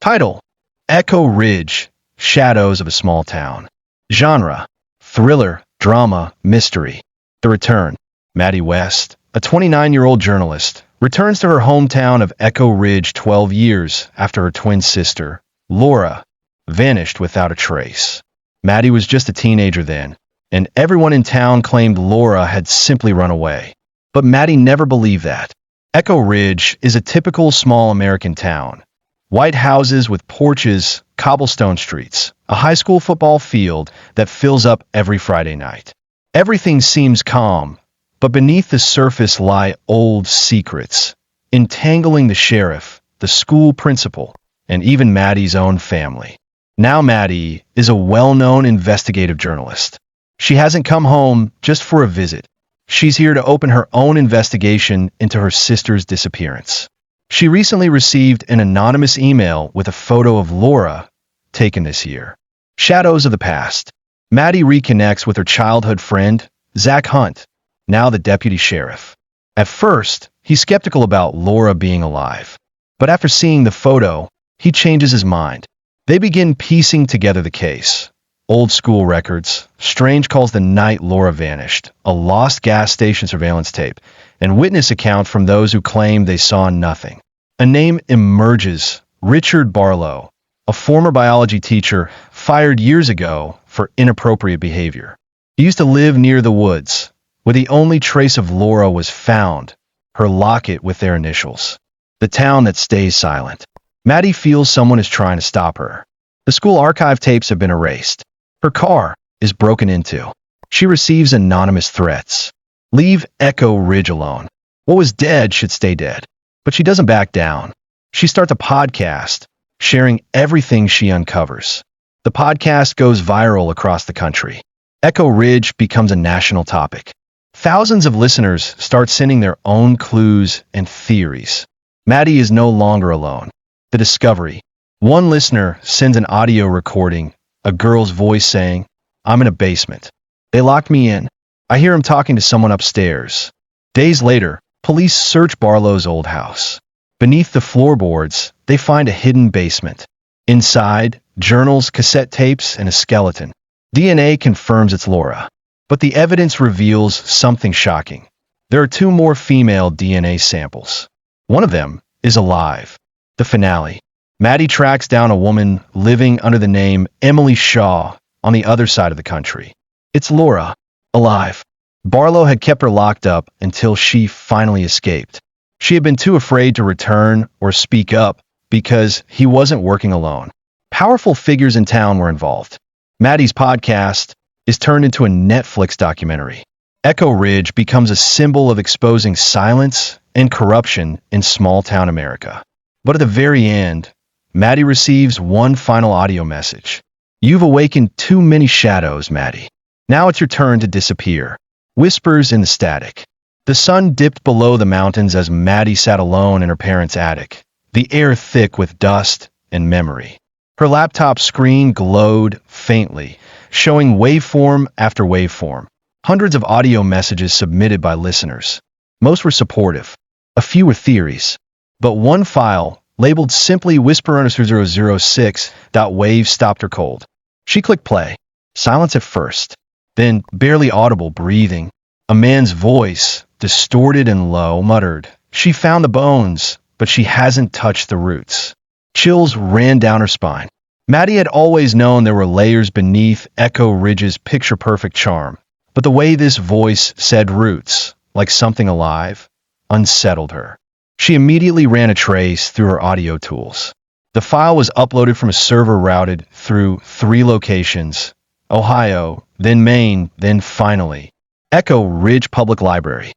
Title: Echo Ridge, Shadows of a Small Town. Genre: thriller, drama, mystery. The return: Maddie West, a 29-year-old journalist, returns to her hometown of Echo Ridge 12 years after her twin sister, Laura, vanished without a trace. Maddie was just a teenager then, and everyone in town claimed Laura had simply run away. But Maddie never believed that. Echo Ridge is a typical small American town. White houses with porches, cobblestone streets, a high school football field that fills up every Friday night. Everything seems calm, but beneath the surface lie old secrets, entangling the sheriff, the school principal, and even Maddie's own family. Now Maddie is a well-known investigative journalist. She hasn't come home just for a visit. She's here to open her own investigation into her sister's disappearance. She recently received an anonymous email with a photo of Laura, taken this year. Shadows of the past. Maddie reconnects with her childhood friend, Zach Hunt, now the deputy sheriff. At first, he's skeptical about Laura being alive. But after seeing the photo, he changes his mind. They begin piecing together the case. Old school records, strange calls the night Laura vanished, a lost gas station surveillance tape, and witness account from those who claim they saw nothing. A name emerges: Richard Barlow, a former biology teacher fired years ago for inappropriate behavior. He used to live near the woods, where the only trace of Laura was found, her locket with their initials. The town that stays silent. Maddie feels someone is trying to stop her. The school archive tapes have been erased. Her car is broken into. She receives anonymous threats. Leave Echo Ridge alone. What was dead should stay dead. But she doesn't back down. She starts a podcast, sharing everything she uncovers. The podcast goes viral across the country. Echo Ridge becomes a national topic. Thousands of listeners start sending their own clues and theories. Maddie is no longer alone. The discovery. One listener sends an audio recording, a girl's voice saying, "I'm in a basement. They locked me in. I hear him talking to someone upstairs." Days later, police search Barlow's old house. Beneath the floorboards, they find a hidden basement. Inside, journals, cassette tapes, and a skeleton. DNA confirms it's Laura. But the evidence reveals something shocking. There are two more female DNA samples. One of them is alive. The finale. Maddie tracks down a woman living under the name Emily Shaw on the other side of the country. It's Laura, alive. Barlow had kept her locked up until she finally escaped. She had been too afraid to return or speak up because he wasn't working alone. Powerful figures in town were involved. Maddie's podcast is turned into a Netflix documentary. Echo Ridge becomes a symbol of exposing silence and corruption in small-town America. But at the very end, Maddie receives one final audio message. "You've awakened too many shadows, Maddie. Now it's your turn to disappear." Whispers in the static. The sun dipped below the mountains as Maddie sat alone in her parents' attic, the air thick with dust and memory. Her laptop screen glowed faintly, showing waveform after waveform. Hundreds of audio messages submitted by listeners. Most were supportive. A few were theories. But one file, labeled simply whisper_006.wave, stopped her cold. She clicked play. Silence at first. Then barely audible breathing. A man's voice, distorted and low, muttered, "She found the bones, but she hasn't touched the roots." Chills ran down her spine. Maddie had always known there were layers beneath Echo Ridge's picture-perfect charm. But the way this voice said roots, like something alive, unsettled her. She immediately ran a trace through her audio tools. The file was uploaded from a server routed through 3 locations: Ohio, then Maine, then finally, Echo Ridge Public Library.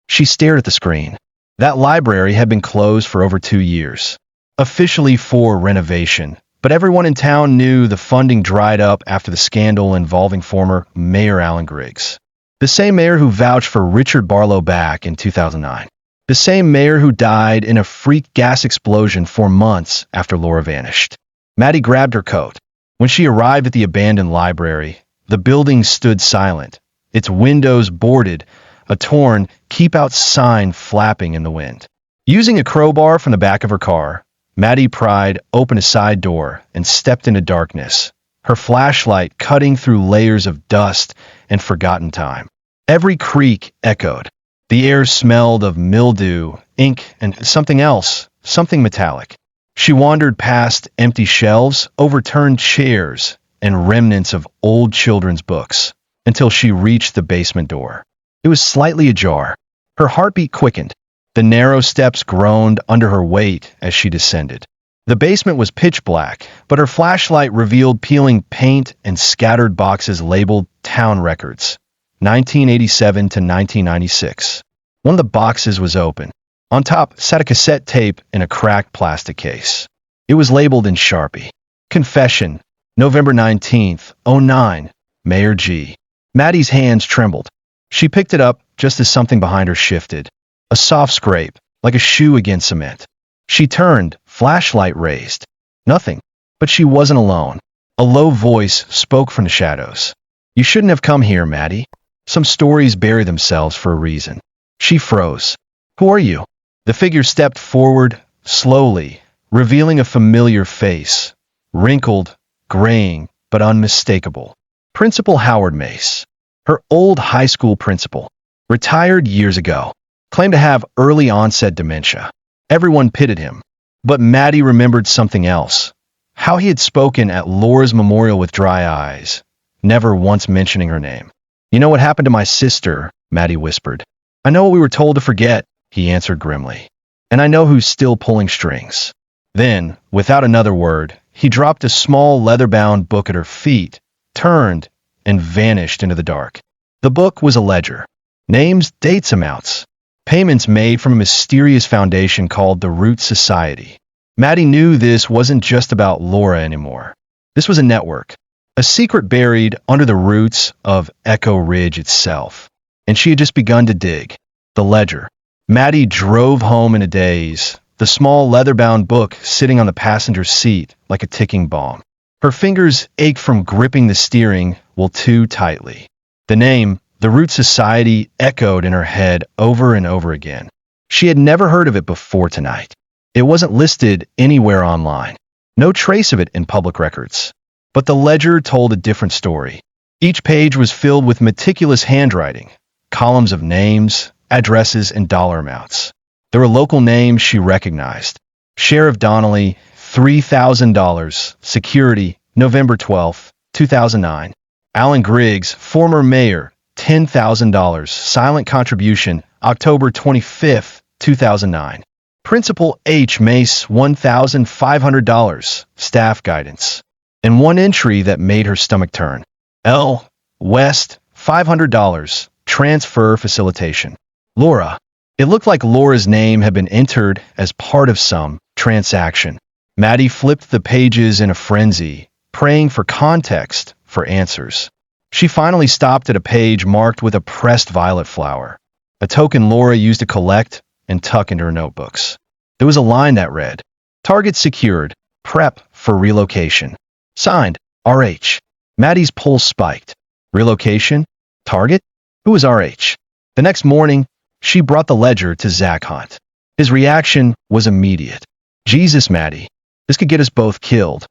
She stared at the screen. That library had been closed for over 2 years, officially for renovation, but everyone in town knew the funding dried up after the scandal involving former Mayor Alan Griggs, the same mayor who vouched for Richard Barlow back in 2009. The same mayor who died in a freak gas explosion 4 months after Laura vanished. Maddie grabbed her coat. When she arrived at the abandoned library, the building stood silent, its windows boarded, a torn "Keep Out" sign flapping in the wind. Using a crowbar from the back of her car, Maddie pried open a side door and stepped into darkness, her flashlight cutting through layers of dust and forgotten time. Every creak echoed. The air smelled of mildew, ink, and something else, something metallic. She wandered past empty shelves, overturned chairs, and remnants of old children's books, until she reached the basement door. It was slightly ajar. Her heartbeat quickened. The narrow steps groaned under her weight as she descended. The basement was pitch black, but her flashlight revealed peeling paint and scattered boxes labeled Town Records, 1987 to 1996. One of the boxes was open. On top sat a cassette tape in a cracked plastic case. It was labeled in Sharpie. Confession, November 19th, 09, Mayor G. Maddie's hands trembled. She picked it up just as something behind her shifted. A soft scrape, like a shoe against cement. She turned, flashlight raised. Nothing. But she wasn't alone. A low voice spoke from the shadows. You shouldn't have come here, Maddie. Some stories bury themselves for a reason. She froze. Who are you? The figure stepped forward, slowly, revealing a familiar face. Wrinkled, graying, but unmistakable. Principal Howard Mace. Her old high school principal. Retired years ago. Claimed to have early onset dementia. Everyone pitied him. But Maddie remembered something else. How he had spoken at Laura's memorial with dry eyes, never once mentioning her name. You know what happened to my sister, Maddie whispered. I know what we were told to forget, he answered grimly. And I know who's still pulling strings. Then, without another word, he dropped a small leather-bound book at her feet, turned, and vanished into the dark. The book was a ledger. Names, dates, amounts. Payments made from a mysterious foundation called the Root Society. Maddie knew this wasn't just about Laura anymore. This was a network. A secret buried under the roots of Echo Ridge itself. And she had just begun to dig. The ledger. Maddie drove home in a daze, the small leather-bound book sitting on the passenger seat like a ticking bomb. Her fingers ached from gripping the steering wheel too tightly. The name, the Root Society, echoed in her head over and over again. She had never heard of it before tonight. It wasn't listed anywhere online. No trace of it in public records. But the ledger told a different story. Each page was filled with meticulous handwriting, columns of names, addresses, and dollar amounts. There were local names she recognized. Sheriff Donnelly, $3,000. Security, November 12, 2009. Alan Griggs, former mayor, $10,000. Silent contribution, October 25, 2009. Principal H. Mace, $1,500. Staff guidance. And one entry that made her stomach turn. L. West, $500. Transfer facilitation. Laura. It looked like Laura's name had been entered as part of some transaction. Maddie flipped the pages in a frenzy, praying for context, for answers. She finally stopped at a page marked with a pressed violet flower, a token Laura used to collect and tuck into her notebooks. There was a line that read, Target secured, prep for relocation. Signed, RH. Maddie's pulse spiked. Relocation? Target? Who was RH? The next morning, she brought the ledger to Zach Hunt. His reaction was immediate. Jesus, Maddie. This could get us both killed.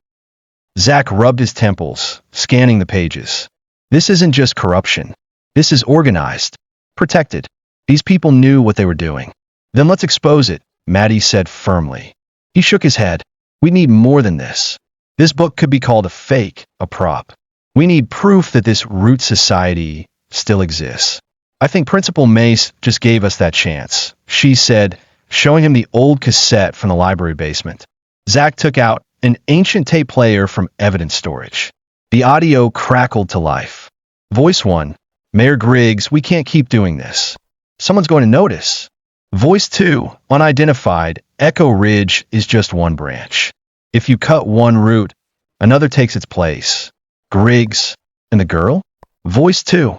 Zach rubbed his temples, scanning the pages. This isn't just corruption. This is organized. Protected. These people knew what they were doing. Then let's expose it, Maddie said firmly. He shook his head. We need more than this. This book could be called a fake, a prop. We need proof that this Root Society still exists. I think Principal Mace just gave us that chance, she said, showing him the old cassette from the library basement. Zach took out an ancient tape player from evidence storage. The audio crackled to life. Voice 1. Mayor Griggs, we can't keep doing this. Someone's going to notice. Voice 2. Unidentified. Echo Ridge is just one branch. If you cut one root, another takes its place. Griggs. And the girl? Voice 2.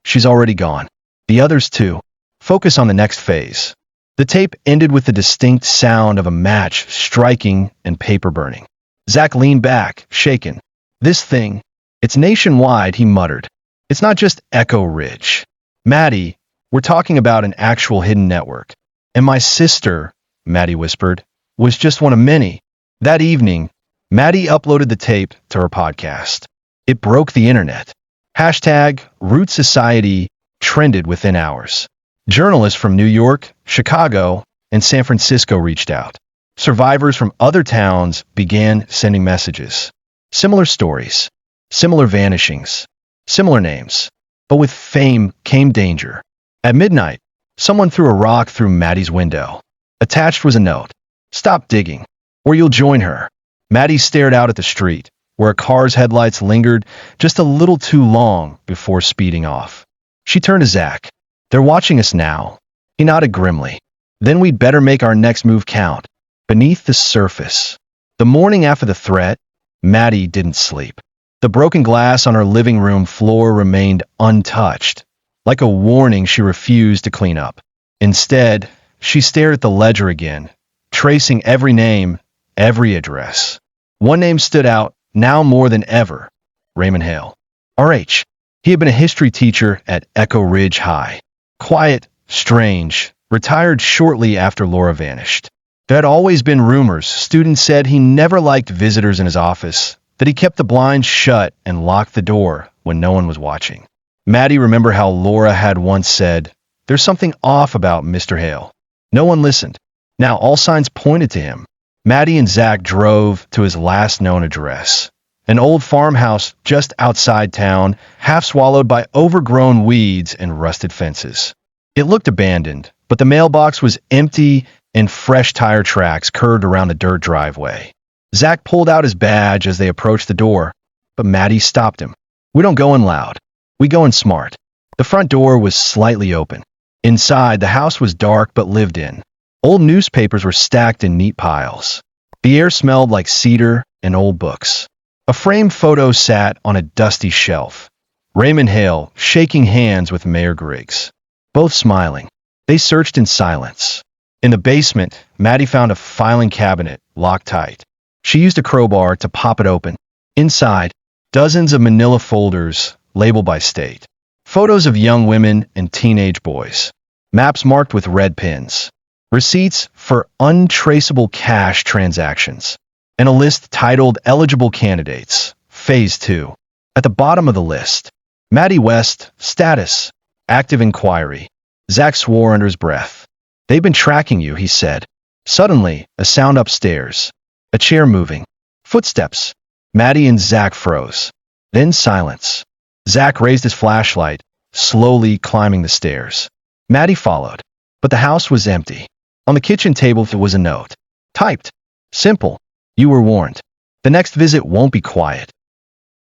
She's already gone. The others too. Focus on the next phase. The tape ended with the distinct sound of a match striking and paper burning. Zach leaned back, shaken. This thing, it's nationwide, he muttered. It's not just Echo Ridge. Maddie, we're talking about an actual hidden network. And my sister, Maddie whispered, was just one of many. That evening, Maddie uploaded the tape to her podcast. It broke the internet. Hashtag Root Society trended within hours. Journalists from New York, Chicago, and San Francisco reached out. Survivors from other towns began sending messages. Similar stories, similar vanishings, similar names. But with fame came danger. At midnight, someone threw a rock through Maddie's window. Attached was a note. Stop digging, or you'll join her. Maddie stared out at the street, where a car's headlights lingered just a little too long before speeding off. She turned to Zach. They're watching us now. He nodded grimly. Then we'd better make our next move count. Beneath the surface. The morning after the threat, Maddie didn't sleep. The broken glass on her living room floor remained untouched, like a warning she refused to clean up. Instead, she stared at the ledger again, tracing every name, every address. One name stood out, now more than ever. Raymond Hale. R.H. He had been a history teacher at Echo Ridge High. Quiet, strange, retired shortly after Laura vanished. There had always been rumors. Students said he never liked visitors in his office, that he kept the blinds shut and locked the door when no one was watching. Maddie remembered how Laura had once said, "There's something off about Mr. Hale." No one listened. Now all signs pointed to him. Maddie and Zach drove to his last known address, an old farmhouse just outside town, half swallowed by overgrown weeds and rusted fences. It looked abandoned, but the mailbox was empty and fresh tire tracks curved around the dirt driveway. Zach pulled out his badge as they approached the door, but Maddie stopped him. "We don't go in loud. We go in smart." The front door was slightly open. Inside, the house was dark but lived in. Old newspapers were stacked in neat piles. The air smelled like cedar and old books. A framed photo sat on a dusty shelf. Raymond Hale shaking hands with Mayor Griggs. Both smiling. They searched in silence. In the basement, Maddie found a filing cabinet locked tight. She used a crowbar to pop it open. Inside, dozens of manila folders labeled by state. Photos of young women and teenage boys. Maps marked with red pins. Receipts for untraceable cash transactions. And a list titled Eligible Candidates, Phase 2. At the bottom of the list, Maddie West, status, active inquiry. Zach swore under his breath. "They've been tracking you," he said. Suddenly, a sound upstairs. A chair moving. Footsteps. Maddie and Zach froze. Then silence. Zach raised his flashlight, slowly climbing the stairs. Maddie followed. But the house was empty. On the kitchen table there was a note. Typed. Simple. "You were warned. The next visit won't be quiet."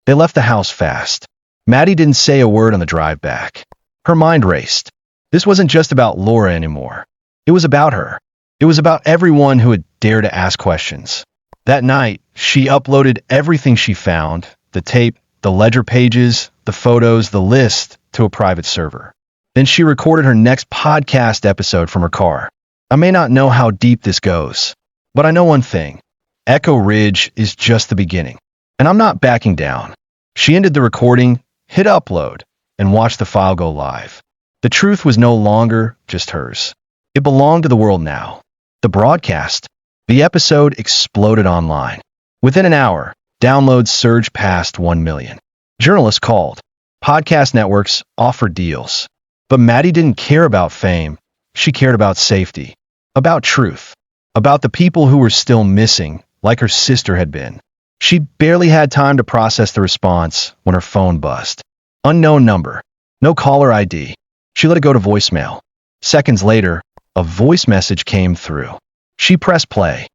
They left the house fast. Maddie didn't say a word on the drive back. Her mind raced. This wasn't just about Laura anymore. It was about her. It was about everyone who had dared to ask questions. That night, she uploaded everything she found, the tape, the ledger pages, the photos, the list, to a private server. Then she recorded her next podcast episode from her car. I may not know how deep this goes, but I know one thing. Echo Ridge is just the beginning, and I'm not backing down. She ended the recording, hit upload, and watched the file go live. The truth was no longer just hers. It belonged to the world now. The broadcast. The episode exploded online. Within an hour, downloads surged past 1 million. Journalists called. Podcast networks offered deals. But Maddie didn't care about fame. She cared about safety, about truth, about the people who were still missing, like her sister had been. She barely had time to process the response when her phone buzzed. Unknown number. No caller ID. She let it go to voicemail. Seconds later, a voice message came through. She pressed play.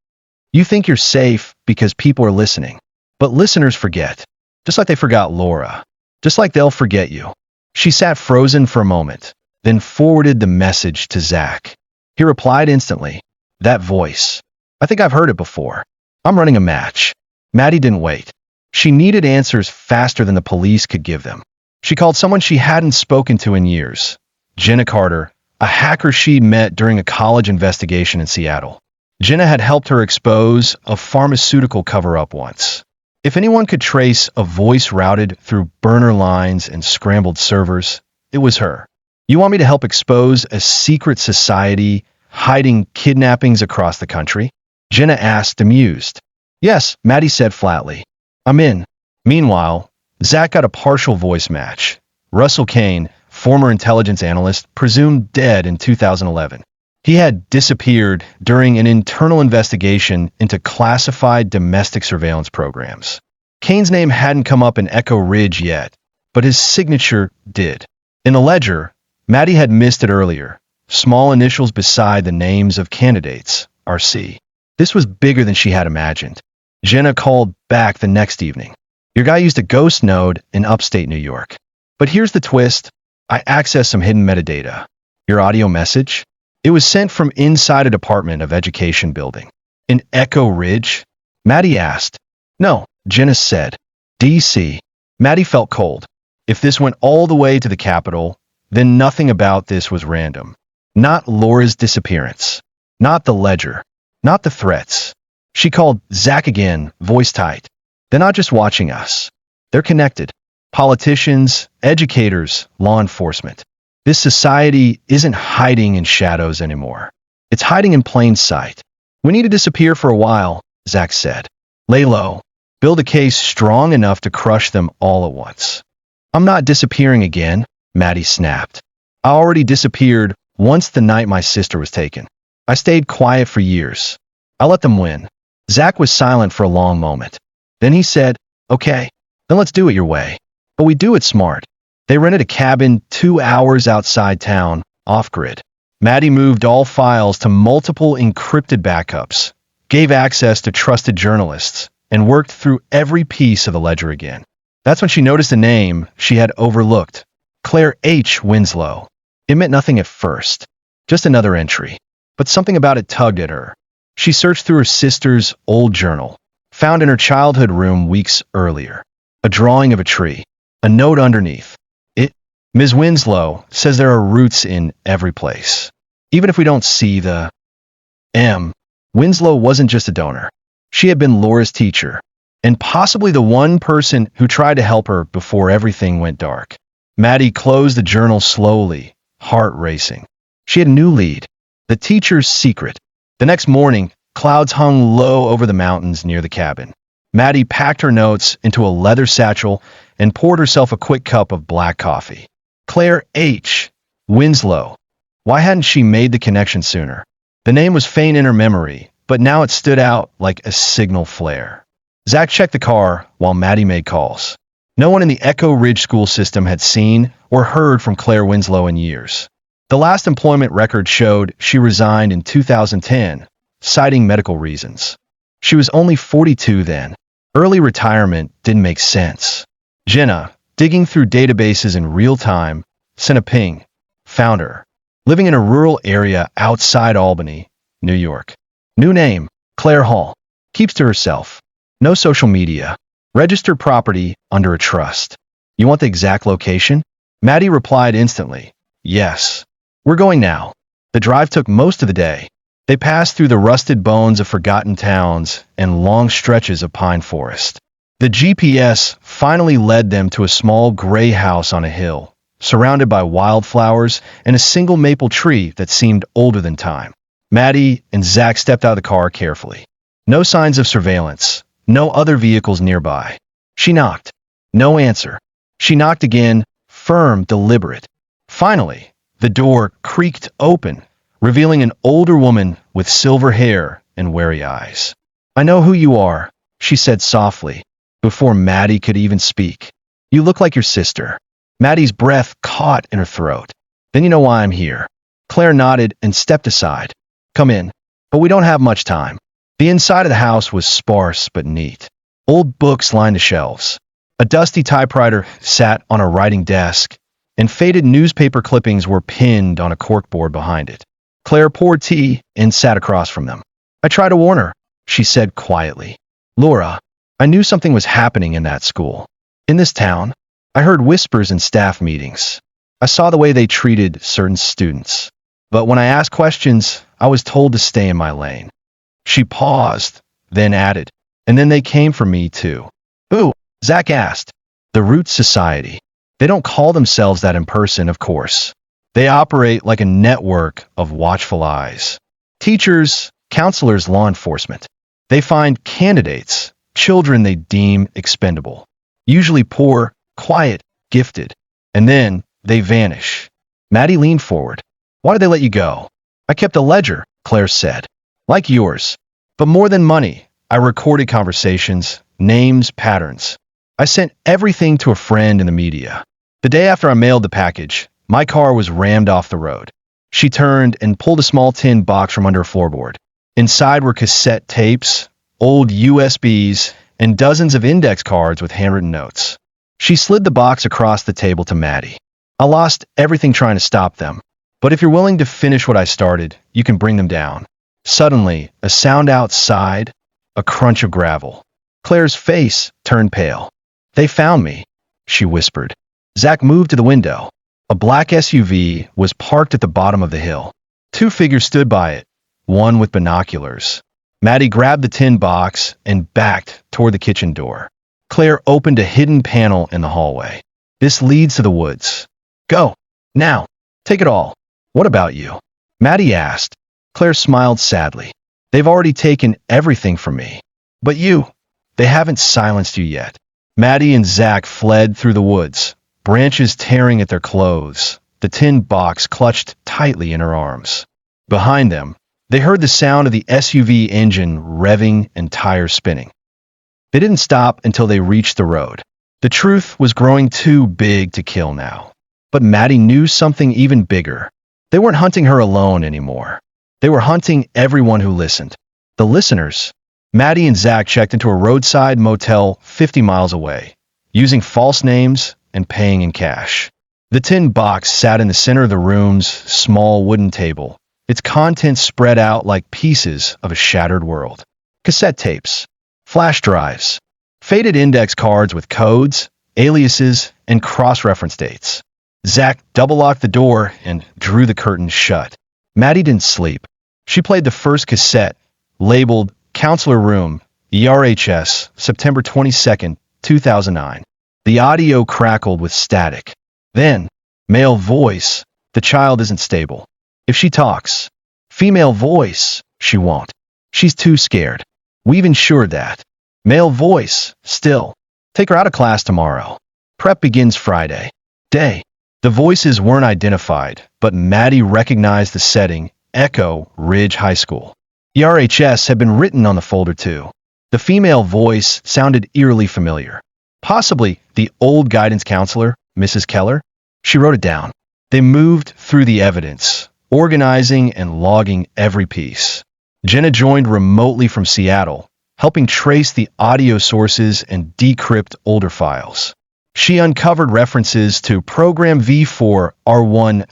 You think you're safe because people are listening. But listeners forget. Just like they forgot Laura. Just like they'll forget you. She sat frozen for a moment, then forwarded the message to Zach. He replied instantly. That voice. I think I've heard it before. I'm running a match. Maddie didn't wait. She needed answers faster than the police could give them. She called someone she hadn't spoken to in years. Jenna Carter, a hacker she'd met during a college investigation in Seattle. Jenna had helped her expose a pharmaceutical cover-up once. If anyone could trace a voice routed through burner lines and scrambled servers, it was her. You want me to help expose a secret society hiding kidnappings across the country? Jenna asked, amused. Yes, Maddie said flatly. I'm in. Meanwhile, Zach got a partial voice match. Russell Kane, former intelligence analyst, presumed dead in 2011. He had disappeared during an internal investigation into classified domestic surveillance programs. Kane's name hadn't come up in Echo Ridge yet, but his signature did. In the ledger, Maddie had missed it earlier. Small initials beside the names of candidates, RC. This was bigger than she had imagined. Jenna called back the next evening. Your guy used a ghost node in upstate New York. But here's the twist. I accessed some hidden metadata. Your audio message? It was sent from inside a Department of Education building. In Echo Ridge? Maddie asked. No, Jenna said. DC. Maddie felt cold. If this went all the way to the Capitol, then nothing about this was random. Not Laura's disappearance. Not the ledger. Not the threats. She called Zach again, voice tight. They're not just watching us. They're connected. Politicians, educators, law enforcement. This society isn't hiding in shadows anymore. It's hiding in plain sight. We need to disappear for a while, Zach said. Lay low. Build a case strong enough to crush them all at once. I'm not disappearing again, Maddie snapped. I already disappeared once the night my sister was taken. I stayed quiet for years. I let them win. Zach was silent for a long moment. Then he said, okay, then let's do it your way. But we do it smart. They rented a cabin 2 hours outside town, off-grid. Maddie moved all files to multiple encrypted backups, gave access to trusted journalists, and worked through every piece of the ledger again. That's when she noticed a name she had overlooked. Claire H. Winslow. It meant nothing at first. Just another entry. But something about it tugged at her. She searched through her sister's old journal, found in her childhood room weeks earlier. A drawing of a tree. A note underneath. Ms. Winslow says there are roots in every place. Even if we don't see the M, Winslow wasn't just a donor. She had been Laura's teacher, and possibly the one person who tried to help her before everything went dark. Maddie closed the journal slowly, heart racing. She had a new lead, the teacher's secret. The next morning, clouds hung low over the mountains near the cabin. Maddie packed her notes into a leather satchel and poured herself a quick cup of black coffee. Claire H. Winslow. Why hadn't she made the connection sooner? The name was faint in her memory, but now it stood out like a signal flare. Zach checked the car while Maddie made calls. No one in the Echo Ridge school system had seen or heard from Claire Winslow in years. The last employment record showed she resigned in 2010, citing medical reasons. She was only 42 then. Early retirement didn't make sense. Jenna, digging through databases in real time, sent a ping. Found her. Living in a rural area outside Albany, New York. New name, Claire Hall. Keeps to herself. No social media. Registered property under a trust. You want the exact location? Maddie replied instantly. Yes. We're going now. The drive took most of the day. They passed through the rusted bones of forgotten towns and long stretches of pine forest. The GPS finally led them to a small gray house on a hill, surrounded by wildflowers and a single maple tree that seemed older than time. Maddie and Zach stepped out of the car carefully. No signs of surveillance, no other vehicles nearby. She knocked. No answer. She knocked again, firm, deliberate. Finally, the door creaked open, revealing an older woman with silver hair and wary eyes. I know who you are, she said softly, before Maddie could even speak. You look like your sister. Maddie's breath caught in her throat. Then you know why I'm here. Claire nodded and stepped aside. Come in. But we don't have much time. The inside of the house was sparse but neat. Old books lined the shelves. A dusty typewriter sat on a writing desk, and faded newspaper clippings were pinned on a corkboard behind it. Claire poured tea and sat across from them. I tried to warn her, she said quietly. Laura, I knew something was happening in that school. In this town, I heard whispers in staff meetings. I saw the way they treated certain students. But when I asked questions, I was told to stay in my lane. She paused, then added, and then they came for me too. Who? Zach asked. The Root Society. They don't call themselves that in person, of course. They operate like a network of watchful eyes. Teachers, counselors, law enforcement. They find candidates, children they deem expendable, usually poor, quiet, gifted, and then they vanish. Maddie leaned forward. Why did they let you go? I kept a ledger, Claire said. Like yours. But more than money, I recorded conversations, names, patterns. I sent everything to a friend in the media. The day after I mailed the package, my car was rammed off the road. She turned and pulled a small tin box from under a floorboard. Inside were cassette tapes, old USBs, and dozens of index cards with handwritten notes. She slid the box across the table to Maddie. I lost everything trying to stop them, but if you're willing to finish what I started, you can bring them down. Suddenly, a sound outside, a crunch of gravel. Claire's face turned pale. They found me, she whispered. Zach moved to the window. A black SUV was parked at the bottom of the hill. Two figures stood by it, one with binoculars. Maddie grabbed the tin box and backed toward the kitchen door. Claire opened a hidden panel in the hallway. This leads to the woods. Go. Now. Take it all. What about you? Maddie asked. Claire smiled sadly. They've already taken everything from me. But you, they haven't silenced you yet. Maddie and Zach fled through the woods, branches tearing at their clothes, the tin box clutched tightly in her arms. Behind them, they heard the sound of the SUV engine revving and tires spinning. They didn't stop until they reached the road. The truth was growing too big to kill now. But Maddie knew something even bigger. They weren't hunting her alone anymore. They were hunting everyone who listened. The listeners. Maddie and Zach checked into a roadside motel 50 miles away, using false names and paying in cash. The tin box sat in the center of the room's small wooden table, its contents spread out like pieces of a shattered world. Cassette tapes, flash drives, faded index cards with codes, aliases, and cross-reference dates. Zach double-locked the door and drew the curtains shut. Maddie didn't sleep. She played the first cassette, labeled Counselor Room, ERHS, September 22nd, 2009. The audio crackled with static. Then, male voice, the child isn't stable. If she talks, female voice, she won't. She's too scared. We've ensured that. Male voice, still. Take her out of class tomorrow. Prep begins Friday. Day. The voices weren't identified, but Maddie recognized the setting, Echo Ridge High School. ERHS had been written on the folder too. The female voice sounded eerily familiar. Possibly the old guidance counselor, Mrs. Keller? She wrote it down. They moved through the evidence, organizing and logging every piece. Jenna joined remotely from Seattle, helping trace the audio sources and decrypt older files. She uncovered references to Program V4R1,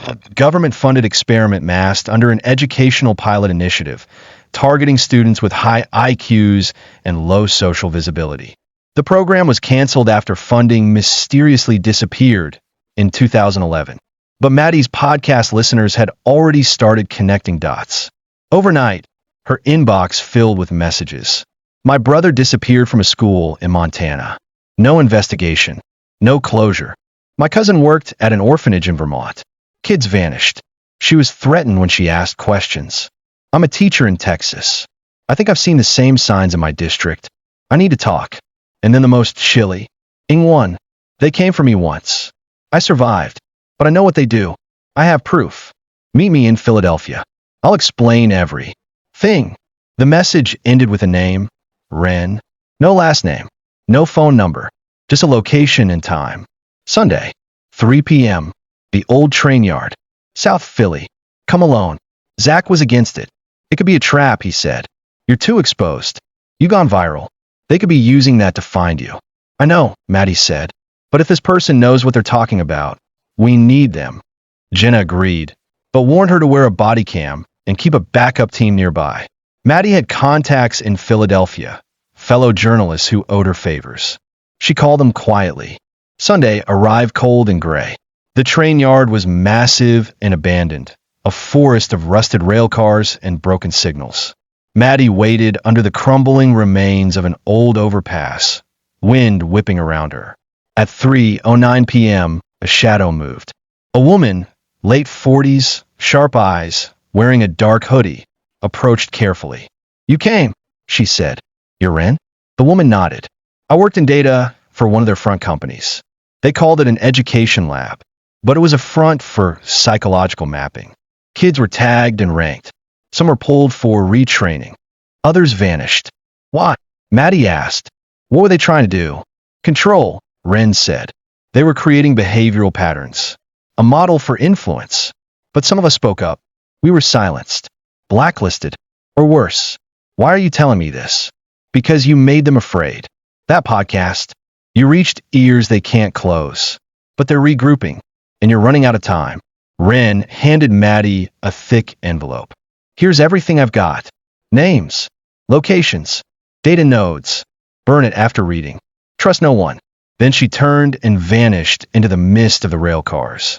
a government-funded experiment masked under an educational pilot initiative, targeting students with high IQs and low social visibility. The program was canceled after funding mysteriously disappeared in 2011. But Maddie's podcast listeners had already started connecting dots. Overnight, her inbox filled with messages. My brother disappeared from a school in Montana. No investigation. No closure. My cousin worked at an orphanage in Vermont. Kids vanished. She was threatened when she asked questions. I'm a teacher in Texas. I think I've seen the same signs in my district. I need to talk. And then the most chilly. Ing1. They came for me once. I survived. But I know what they do. I have proof. Meet me in Philadelphia. I'll explain every thing. The message ended with a name. Ren. No last name. No phone number. Just a location and time. Sunday. 3 p.m. The old train yard. South Philly. Come alone. Zach was against it. It could be a trap, he said. You're too exposed. You gone viral. They could be using that to find you. I know, Maddie said. But if this person knows what they're talking about, we need them. Jenna agreed, but warned her to wear a body cam and keep a backup team nearby. Maddie had contacts in Philadelphia, fellow journalists who owed her favors. She called them quietly. Sunday arrived cold and gray. The train yard was massive and abandoned, a forest of rusted rail cars and broken signals. Maddie waited under the crumbling remains of an old overpass, wind whipping around her. At 3:09 p.m., a shadow moved. A woman, late 40s, sharp eyes, wearing a dark hoodie, approached carefully. You came, she said. You're in? The woman nodded. I worked in data for one of their front companies. They called it an education lab, but it was a front for psychological mapping. Kids were tagged and ranked. Some were pulled for retraining. Others vanished. Why? Maddie asked. What were they trying to do? Control, Ren said. They were creating behavioral patterns. A model for influence. But some of us spoke up. We were silenced. Blacklisted. Or worse. Why are you telling me this? Because you made them afraid. That podcast. You reached ears they can't close. But they're regrouping. And you're running out of time. Ren handed Maddie a thick envelope. Here's everything I've got. Names. Locations. Data nodes. Burn it after reading. Trust no one. Then she turned and vanished into the mist of the rail cars.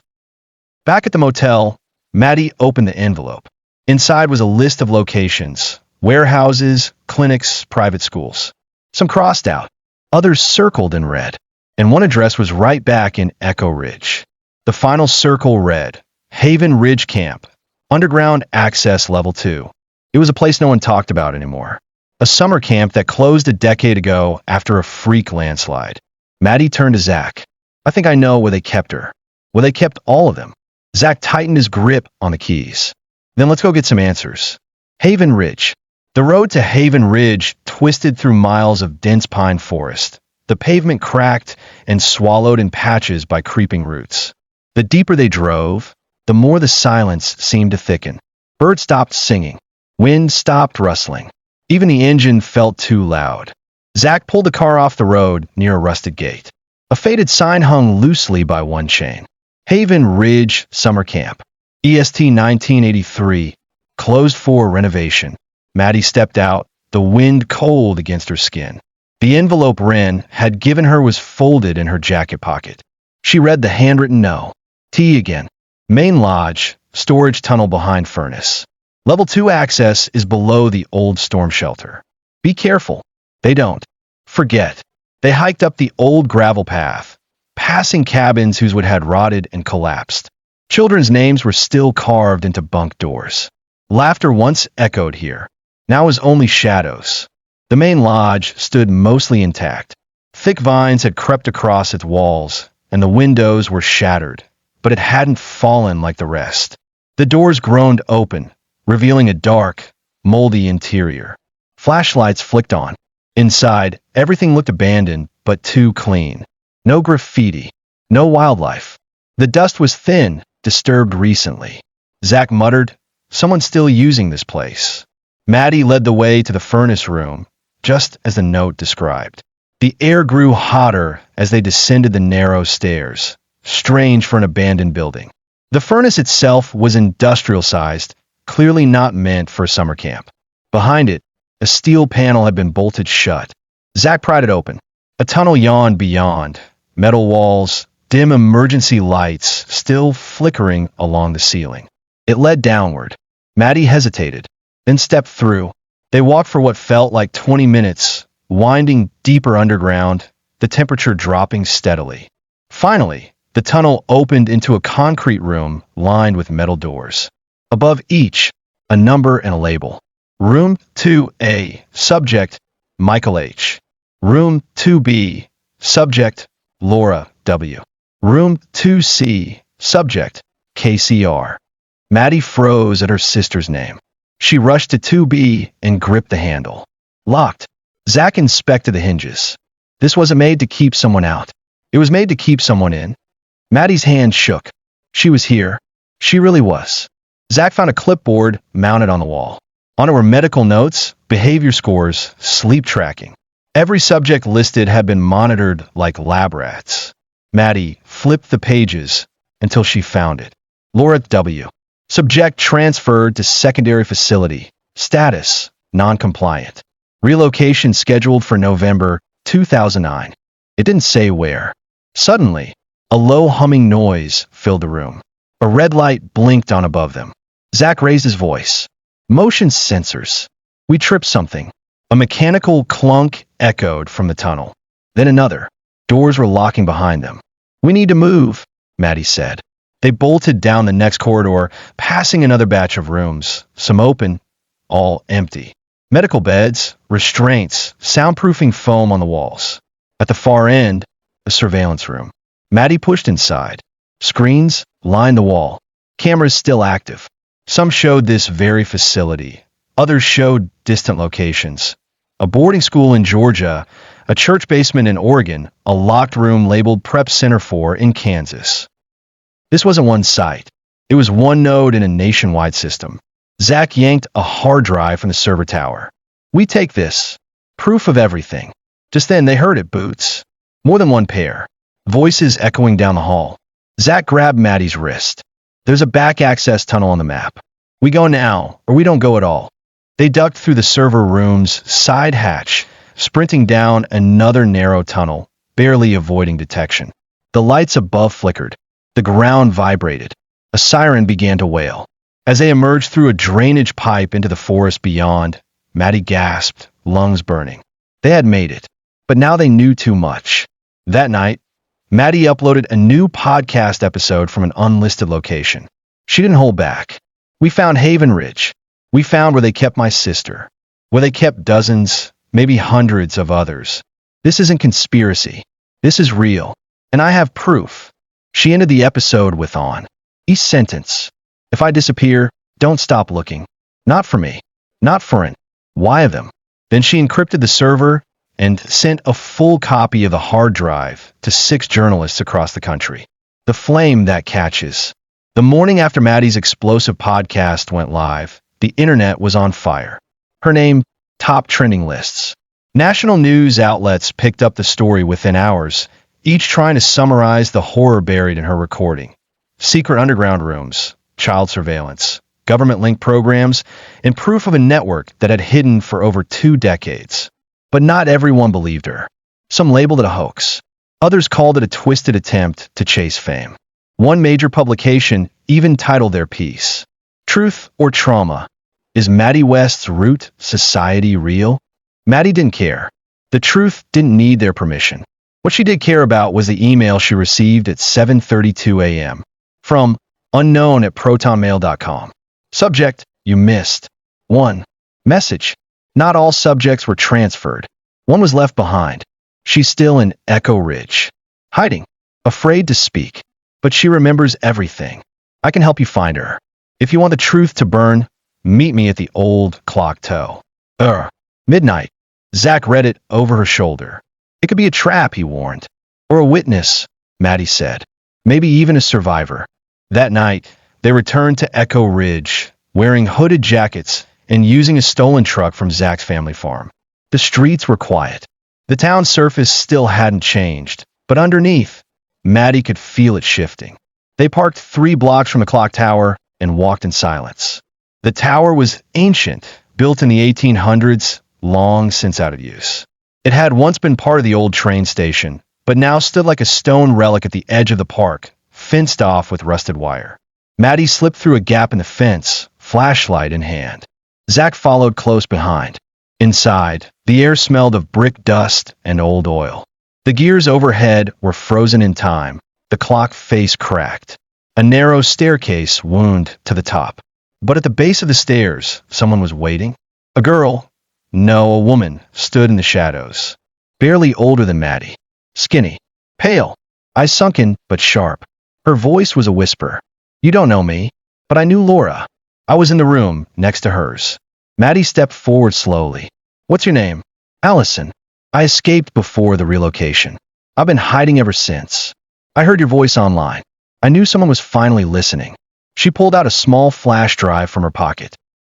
Back at the motel, Maddie opened the envelope. Inside was a list of locations. Warehouses, clinics, private schools. Some crossed out. Others circled in red. And one address was right back in Echo Ridge. The final circle read, Haven Ridge Camp. Underground access level 2. It was a place no one talked about anymore. A summer camp that closed a decade ago after a freak landslide. Maddie turned to Zach. I think I know where they kept her. Well, they kept all of them. Zach tightened his grip on the keys. Then let's go get some answers. Haven Ridge. The road to Haven Ridge twisted through miles of dense pine forest. The pavement cracked and swallowed in patches by creeping roots. The deeper they drove, the more the silence seemed to thicken. Birds stopped singing. Wind stopped rustling. Even the engine felt too loud. Zach pulled the car off the road near a rusted gate. A faded sign hung loosely by one chain. Haven Ridge Summer Camp. EST 1983. Closed for renovation. Maddie stepped out, the wind cold against her skin. The envelope Ren had given her was folded in her jacket pocket. She read the handwritten no. T again. Main lodge, storage tunnel behind furnace. Level 2 access is below the old storm shelter. Be careful. They don't. Forget. They hiked up the old gravel path, passing cabins whose wood had rotted and collapsed. Children's names were still carved into bunk doors. Laughter once echoed here. Now was only shadows. The main lodge stood mostly intact. Thick vines had crept across its walls, and the windows were shattered, but it hadn't fallen like the rest. The doors groaned open, revealing a dark, moldy interior. Flashlights flicked on. Inside, everything looked abandoned, but too clean. No graffiti. No wildlife. The dust was thin, disturbed recently. Zach muttered, someone's still using this place. Maddie led the way to the furnace room, just as the note described. The air grew hotter as they descended the narrow stairs, strange for an abandoned building. The furnace itself was industrial-sized, clearly not meant for a summer camp. Behind it, a steel panel had been bolted shut. Zach pried it open. A tunnel yawned beyond, metal walls, dim emergency lights still flickering along the ceiling. It led downward. Maddie hesitated, then stepped through. They walked for what felt like 20 minutes, winding deeper underground, the temperature dropping steadily. Finally, the tunnel opened into a concrete room lined with metal doors. Above each, a number and a label. Room 2A, subject, Michael H. Room 2B, subject, Laura W. Room 2C, subject, KCR. Maddie froze at her sister's name. She rushed to 2B and gripped the handle. Locked. Zach inspected the hinges. This wasn't made to keep someone out. It was made to keep someone in. Maddie's hand shook. She was here. She really was. Zach found a clipboard mounted on the wall. On it were medical notes, behavior scores, sleep tracking. Every subject listed had been monitored like lab rats. Maddie flipped the pages until she found it. Laura W. Subject transferred to secondary facility. Status, non-compliant. Relocation scheduled for November 2009. It didn't say where. Suddenly, a low humming noise filled the room. A red light blinked on above them. Zach raised his voice. Motion sensors. We tripped something. A mechanical clunk echoed from the tunnel. Then another. Doors were locking behind them. We need to move, Maddie said. They bolted down the next corridor, passing another batch of rooms, some open, all empty. Medical beds, restraints, soundproofing foam on the walls. At the far end, a surveillance room. Maddie pushed inside. Screens lined the wall. Cameras still active. Some showed this very facility. Others showed distant locations. A boarding school in Georgia, a church basement in Oregon, a locked room labeled Prep Center 4 in Kansas. This wasn't one site. It was one node in a nationwide system. Zach yanked a hard drive from the server tower. "We take this. Proof of everything." Just then they heard it, boots. More than one pair. Voices echoing down the hall. Zach grabbed Maddie's wrist. "There's a back access tunnel on the map. We go now, or we don't go at all." They ducked through the server room's side hatch, sprinting down another narrow tunnel, barely avoiding detection. The lights above flickered. The ground vibrated. A siren began to wail. As they emerged through a drainage pipe into the forest beyond, Maddie gasped, lungs burning. They had made it, but now they knew too much. That night, Maddie uploaded a new podcast episode from an unlisted location. She didn't hold back. "We found Haven Ridge. We found where they kept my sister. Where they kept dozens, maybe hundreds of others. This isn't conspiracy. This is real. And I have proof." She ended the episode with each sentence. "If I disappear, don't stop looking. Not for me. Not for an why of them." Then she encrypted the server and sent a full copy of the hard drive to 6 journalists across the country. The flame that catches. The morning after Maddie's explosive podcast went live, the internet was on fire. Her name, top trending lists. National news outlets picked up the story within hours, each trying to summarize the horror buried in her recording. Secret underground rooms, child surveillance, government-linked programs, and proof of a network that had hidden for over 2 decades. But not everyone believed her. Some labeled it a hoax. Others called it a twisted attempt to chase fame. One major publication even titled their piece, "Truth or Trauma? Is Maddie West's root society real?" Maddie didn't care. The truth didn't need their permission. What she did care about was the email she received at 7:32 a.m. from unknown@protonmail.com. Subject, "You missed." 1. Message. Not all subjects were transferred. One was left behind. She's still in Echo Ridge. Hiding. Afraid to speak. But she remembers everything. I can help you find her. If you want the truth to burn, meet me at the old clock tower. Midnight. Zach read it over her shoulder. It could be a trap, he warned. Or a witness, Maddie said. Maybe even a survivor. That night, they returned to Echo Ridge, wearing hooded jackets and using a stolen truck from Zach's family farm. The streets were quiet. The town's surface still hadn't changed, but underneath, Maddie could feel it shifting. They parked 3 blocks from the clock tower and walked in silence. The tower was ancient, built in the 1800s, long since out of use. It had once been part of the old train station, but now stood like a stone relic at the edge of the park, fenced off with rusted wire. Maddie slipped through a gap in the fence, flashlight in hand. Zach followed close behind. Inside, the air smelled of brick dust and old oil. The gears overhead were frozen in time. The clock face cracked. A narrow staircase wound to the top. But at the base of the stairs, someone was waiting. A girl, no, a woman, stood in the shadows. Barely older than Maddie. Skinny. Pale. Eyes sunken, but sharp. Her voice was a whisper. You don't know me, but I knew Laura. I was in the room next to hers. Maddie stepped forward slowly. What's your name? Allison. I escaped before the relocation. I've been hiding ever since. I heard your voice online. I knew someone was finally listening. She pulled out a small flash drive from her pocket.